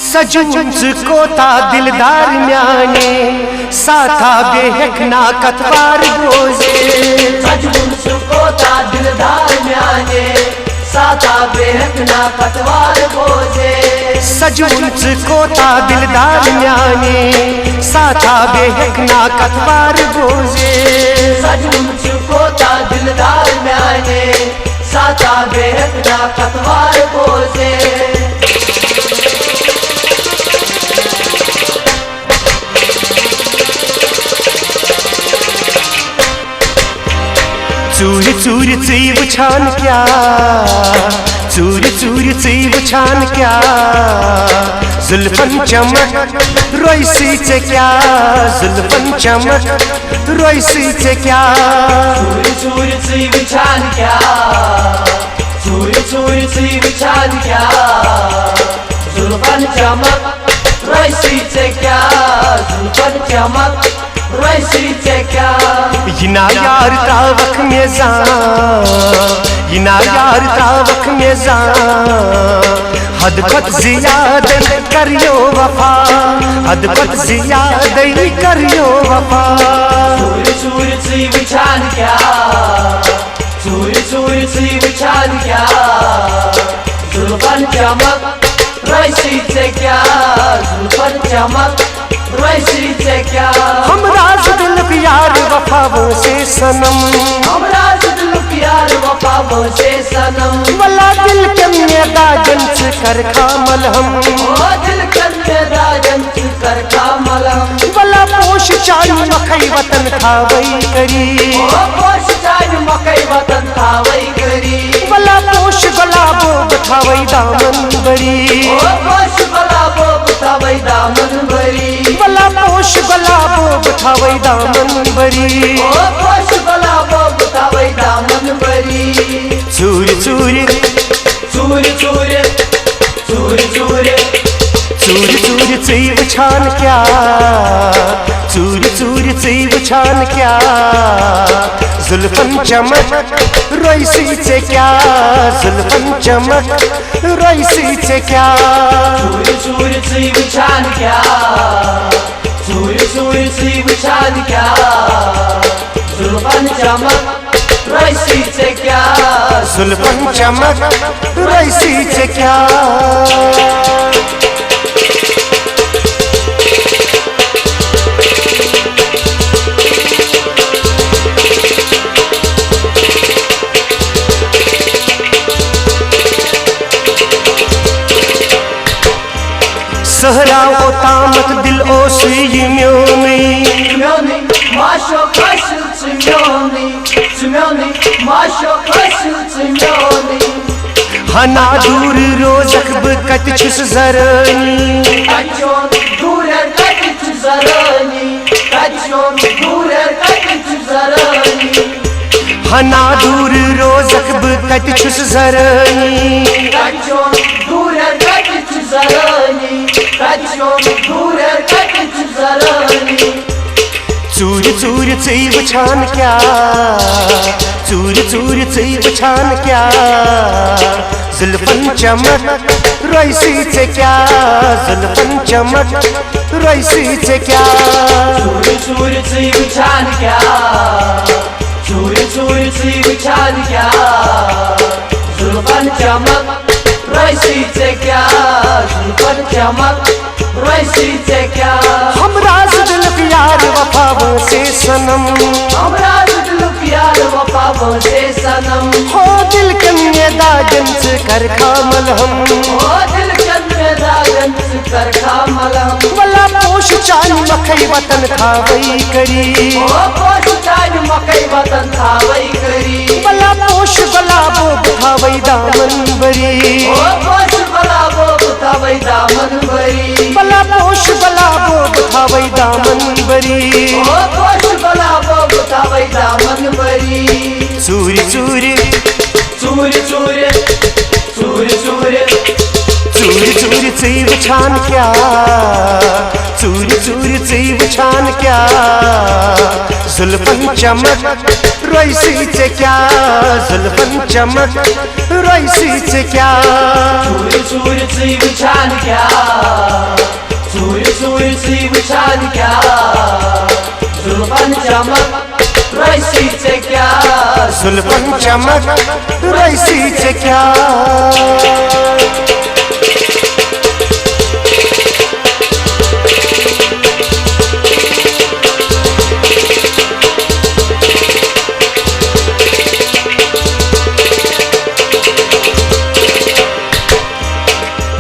सजूंच कोता दिलदार म्याने साथा बेहकना कतवार बोझे सजूंच कोता दिलदार म्याने साथा बेहकना कतवार बोझे सजूंच कोता दिलदार म्याने साथा बेहकना कतवार बोझे सजूंच कोता दिलदार म्याने साथा बेहकना कतवार बोझे चूर चूर ची वुछान क्या चूर चूर ची वुछान क्या जुल्फन चमक रोइसी चे क्या जुल्फन चमक रोइसी चे क्या चूर चूर ची वुछान क्या चूर चूर ची वुछान क्या जुल्फन चमक रोइसी चे क्या जुल्फन चमक रोइसी चे क्या यिना यार तावक में जा यिना यार तावक में जा हद पत जियाद करियो वफा हद पत जियाद करियो वफा चूर चूर ची वुछान क्या चूर चूर ची वुछान क्या जुल्फन चमक रोइसी चे क्या जुल्फन चमक रोइसी चे क्या हमरा दिल प्यार वफाओं से सनम हमरा दिल प्यार वफाओं से सनम वला दिल के मेरा जंस कर खामल हम ओ दिल के मेरा जंस कर खामल हम वला पोश चाई मकई वतन खावई करी ओ पोश चाई मकई वतन खावई करी वला पोश गुलाबो बठावई दामन बरी ओ पोश गुलाबो बठावई दामन बरी वला पोश गुलाबो बठावई दामन बरी ओ पोश गुलाबो बठावई दामन बरी चूर चूर चूर चूर चूर चूर चूर चूर ची वुछान क्या चूर चूर ची वुछान क्या जुल्फन चमक रोइसी चे क्या जुल्फन चमक रोइसी चे क्या चूर चूर ची वुछान क्या चूर चूर ची वुछान क्या जुल्फन चमक रोइसी चे क्या जुल्फन चमक रोइसी चे क्या सहरा ओ तामत दिल ओ सुई म्योनी म्योनी माशो कशल ची म्योनी माशो कशल ची म्योनी हना दूर रोजक बकत छुस जरनी कचोन दूर कच जरनी कचोन दूर कच जरनी हना दूर रोजक बकत छुस जरनी कचोन दूर कच जरनी कचोन दूर कच जरनी चूर चूर ची वुछान क्या चूर चूर ची वुछान क्या जुल्फन चमक रोइसी चे क्या जुल्फन चमक रोइसी चे क्या चूर चूर ची वुछान क्या चूर चूर ची वुछान क्या जुल्फन चमक रोइसी चे क्या जुल्फन चमक रोइसी चे क्या हमरा दिल प्यार वफाओं से सनम हमरा दिल प्यार वफाओं से सनम हो दिल के मेरा जंस कर खामल हम ओ दिल के मेरा जंस कर खामल हम वला पोश चाई मकई वतन खावई करी ओ पोश चाई मकई वतन खावई करी वला पोश गुलाबो बठावई दामन बरी ओ पोश गुलाबो बठावई दामन बरी वला पोश गुलाबो बठावई दामन बरी ओ पोश गुलाबो बठावई दामन बरी चूर चूर चूर चूर चूर चूर चूर चूर ची वुछान क्या चूर चूर ची वुछान क्या जुल्फन चमक रोइसी चे क्या जुल्फन चमक रोइसी चे क्या चूर चूर ची वुछान क्या चमक रईसीचे क्या, जुल्फन चमक रईसीचे क्या।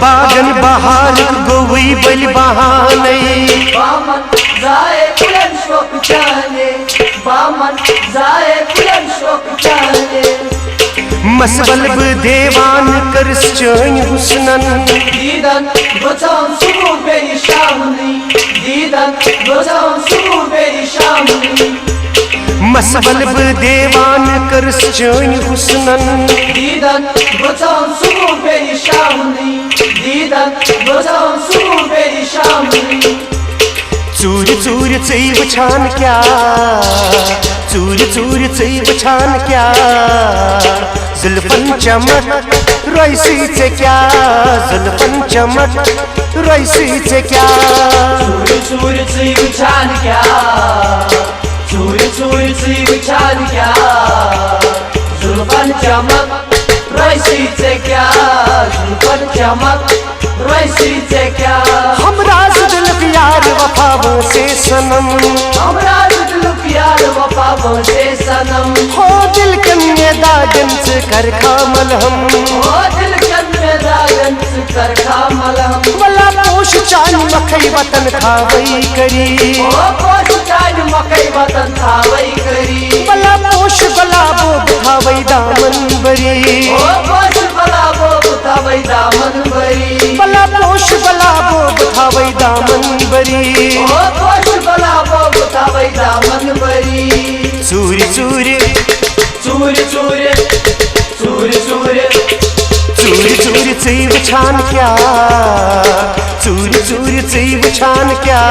बागन बहार गोवी बल बहाने, बामन जाए कुलन शोक जाने, बामन जाए कुलन शोक जाने। मसबलब देवान कर चैन हुस्नन, दीदन बचाऊं सुबह बेरी शामनी, दीदन बचाऊं सुबह बेरी शामनी। मसबलब देवान कर चैन हुस्नन, दीदन बचाऊं सुबह बेरी शामनी, दीदन बचाऊं सुबह बेरी शामनी। चूर चूर चई वछान क्या, चूर चूर चई वछान क्या, जुल्फन चमक रईसीचे क्या, जुल्फन चमक रईसीचे क्या। चूर चूर चई वछान क्या, चूर चूर चई वछान क्या, जुल्फन चमक रईसीचे क्या, जुल्फन चमक रईसीचे क्या। हमरा दिल प्यार वफाओं से सनम, हमरा दिल प्यार वफाओं से सनम। हो दिल कन्ने दागन से कर खामल हम, ओ दिल कन्ने दागन से कर खामल हम। वला पोश चान मखई वतन खावई करी, ओ पोश चान मकई वतन खावई करी। वला पोश बलाबो बुधावई दामन बरी, ओ पोश बलाबो बुधावई दामन बरी। वला पोश बलाबो बुधावई दामन बरी, ओ पोश बलाबो बुधावई दामन बरी। चूर चूर चूर चूर चूर चूर चूर चूर चई वछान क्या, चूर चूर चई वछान क्या,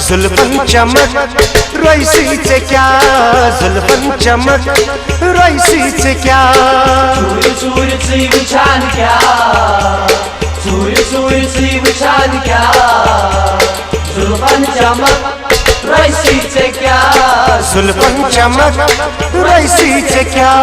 जुल्फन चमक रईसीचे क्या, जुल्फन चमक रईसीचे क्या। चूर चूर चई वछान क्या, चूर चूर चई वछान क्या, जुल्फन चमक रईसीचे क्या, जुल्फन चमक रईसीचे क्या।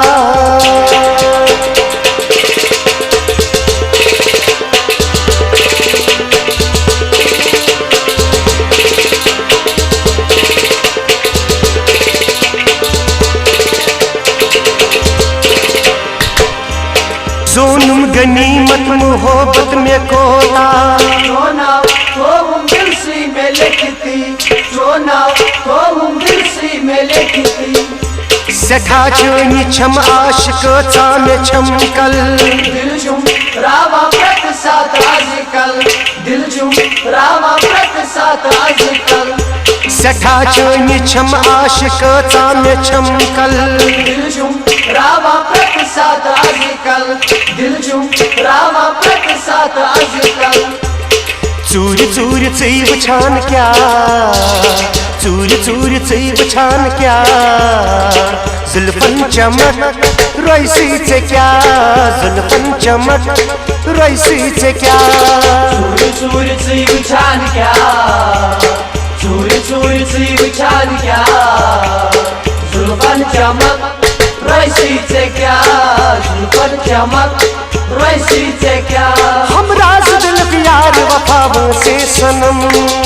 सोनुम गनीमत मोहब्बत में कोता, सोना तो हम दिल सी में लिखती, सोना तो हम दिल सी में लिखती। सखा चोनी छम आशिक चान छमकल, दिल जुम रावा प्रत साथ आजकल, दिल जुम रावा प्रत साथ आजकल। सखा चोनी छम आशिक चान छमकल, दिल जुम रावा प्रत साथ आजकल, दिल जुम रावा प्रत साथ आजकल। चूर चूर चई वछान क्या, चूर चूर चई वछान क्या, जुल्फन चमक रईसीचे क्या, जुल्फन चमक रईसीचे क्या। चूर चूर चई वछान क्या, चूर चूर चई वछान क्या, जुल्फन चमक रईसीचे क्या, जुल्फन चमक रईसीचे क्या। हमरा दिल प्यार वफाओं से सनम,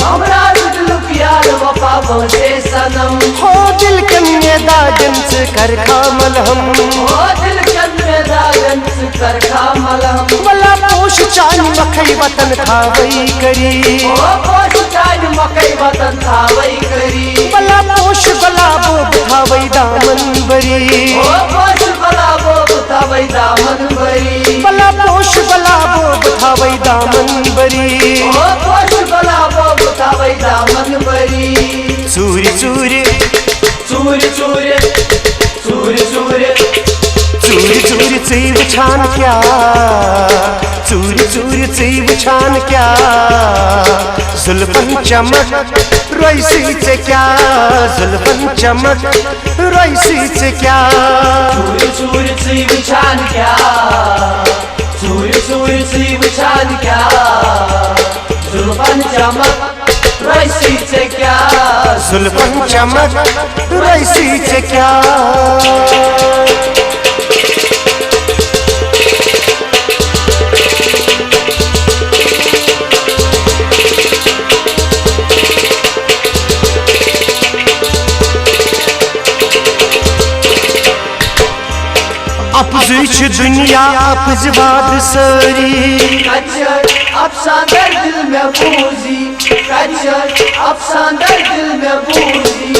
हमरा दिल प्यार वफाओं से सनम। हो दिल कन्ने दागन से कर खामल हम, ओ दिल कन्ने दागन से कर खामल हम। वला पोश चान मखई वतन खावई करी, ओ पोश चान मकई वतन खावई करी। वला पोश बलाबो बुधावई दामन बरी, ओ पोश बलाबो बुधावई दामन बरी। वला पोश बलाबो बुधावई दामन बरी, ओ पोश बलाबो बुधावई दामन बरी। चूर चूर चूर चूर चूर चूर चूर चूर चई वछान क्या, चूर चूर चई वछान क्या, जुल्फन चमक रईसीचे क्या, जुल्फन चमक रईसीचे क्या। चूर चूर चई वछान क्या, चूर चूर चई वछान क्या, जुल्फन चमक रईसीचे क्या, जुल्फन चमक रईसीचे क्या। अपजुच दुनिया अपजवाद सारी, कचर अफसांदर दिल में बूजी, कचर अफसांदर दिल में बूजी।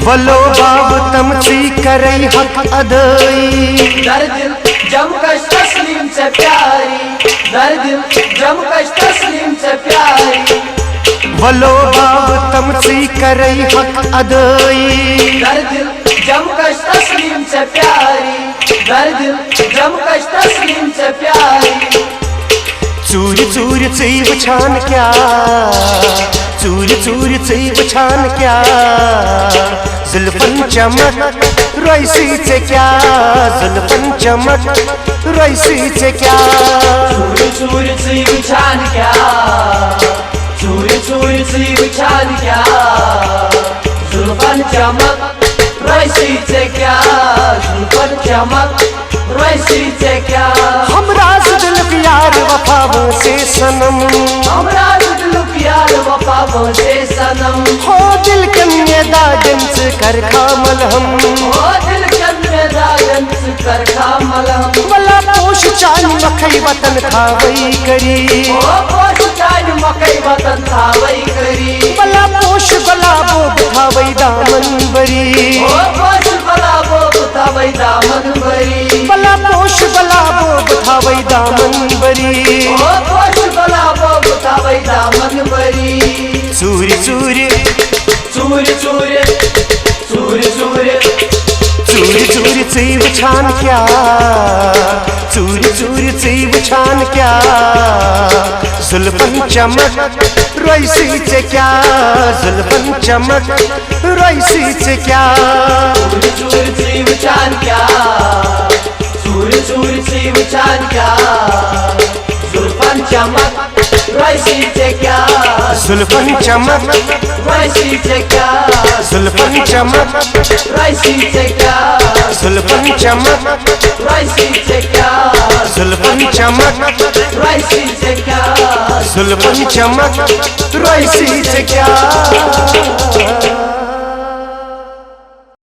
वलो बाब तमची करई हक अदई, दर्दिल जमकश तस्लीम से प्यारी, दर्दिल जमकश तस्लीम से प्यारी। वलो बाब तमची करई हक अदई, दर्दिल जमकश तस्लीम से प्यारी, दर्दिल जमकश तस्लीम से प्यारी। चूर चूर चई वछान क्या, चूर चूर चई वछान क्या, जुल्फन चमक रईसीचे क्या, जुल्फन चमक रईसीचे क्या। चूर चूर चई वछान क्या, चूर चूर चई वछान क्या, जुल्फन चमक रईसीचे क्या, जुल्फन चमक रईसीचे क्या। हमरा दिल प्यार वफाओं से सनम, हमरा दिल प्यार वफाओं से सनम। हो दिल कन्या दागन से कर खामल हम, ओ दिल कन्या दागन से कर खामल हम। वला पोश चान मखई वतन खावई करी, ओ पोश चान मकई वतन खावई करी। वला पोश गुलाबो खावई दामन बरी, ओ पोश गुलाबो खावई दामन बरी। वला पोश गुलाबो खावई दामन बरी, ओ पोश गुलाबो खावई दामन बरी। चूर चूर चूर चूर चूर चूर चूर चूर चई वछान क्या, चूर चूर चई वछान क्या, जुल्फन चमक रईसीचे क्या, जुल्फन चमक रईसीचे क्या। चूर चूर चई वछान क्या, चूर चूर चई वछान क्या, जुल्फन चमक रईसीचे क्या, जुल्फन चमक रईसीचे क्या, जुल्फन चमक रईसीचे क्या, जुल्फन चमक रईसीचे क्या, जुल्फन चमक रईसीचे क्या, जुल्फन चमक रईसीचे क्या।